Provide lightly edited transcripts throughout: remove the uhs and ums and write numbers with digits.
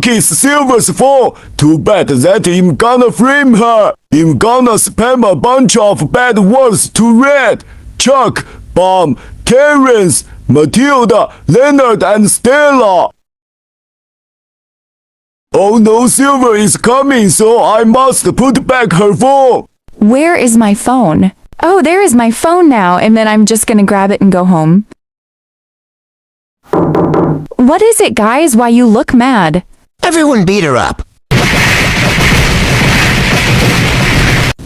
it's Silver's fault. Too bad that I'm gonna frame her. I'm gonna spam a bunch of bad words to Red, Chuck, Bomb, Terence, Matilda, Leonard and Stella. Oh no, Silver is coming, so I must put back her phone. Where is my phone? Oh, there is my phone now, and then I'm just gonna grab it and go home. What is it, guys? Why you look mad? Everyone beat her up.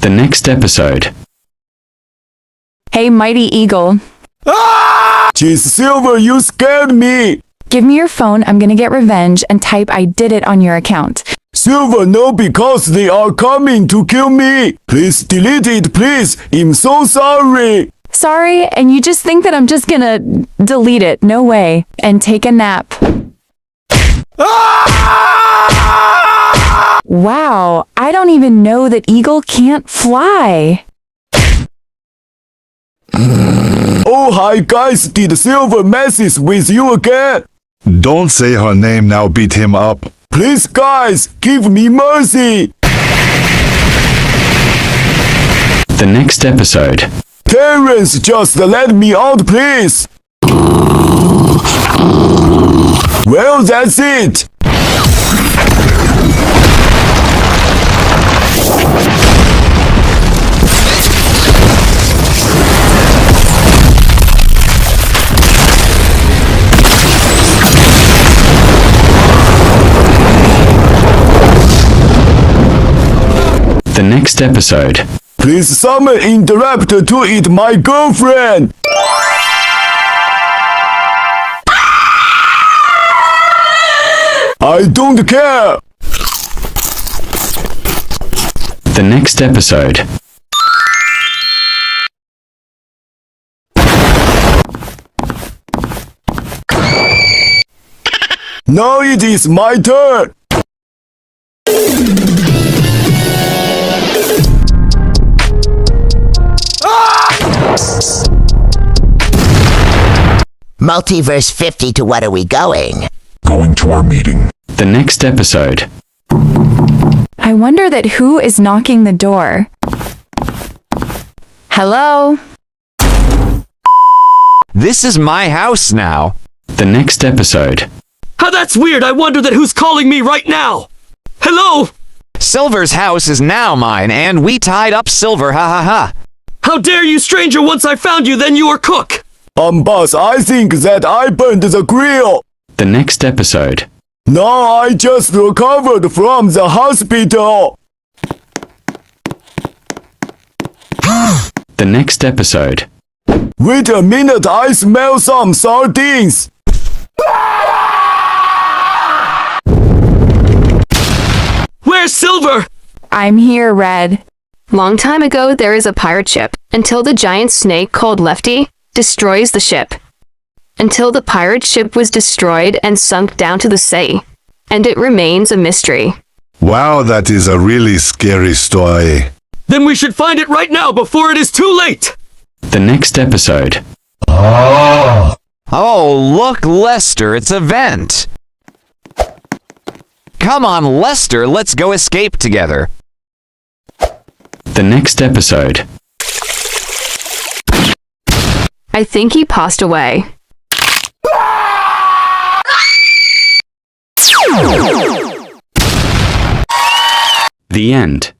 The next episode. Hey, Mighty Eagle. Jeez, Silver, you scared me. Give me your phone, I'm gonna get revenge, and type I did it on your account. Silver, no, because they are coming to kill me. Please delete it, please. I'm so sorry. Sorry, and you just think that I'm just gonna delete it. No way. And take a nap. Wow, I don't even know that Eagle can't fly. Oh, hi guys, did Silver messes with you again? Don't say her name now, beat him up. Please guys, give me mercy. The next episode. Terence, just let me out, please. Well, that's it. The next episode. Please summon Indoraptor to eat my girlfriend. I don't care. The next episode. Now it is my turn. Multiverse52, what are we going? Going to our meeting. The next episode. I wonder that who is knocking the door. Hello? This is my house now. The next episode. How that's weird. I wonder that who's calling me right now. Hello? Silver's house is now mine, and we tied up Silver, ha ha ha. How dare you, stranger? Once I found you, then you were cook. Boss, I think that I burned the grill. The next episode. Now I just recovered from the hospital. The next episode. Wait a minute, I smell some sardines. Where's Silver? I'm here, Red. Long time ago, there is a pirate ship, until the giant snake called Lefty destroys the ship. Until the pirate ship was destroyed and sunk down to the sea. And it remains a mystery. Wow, that is a really scary story. Then we should find it right now before it is too late. The next episode. Oh, look, Lester, it's a vent. Come on, Lester, let's go escape together. The next episode. I think he passed away. The end.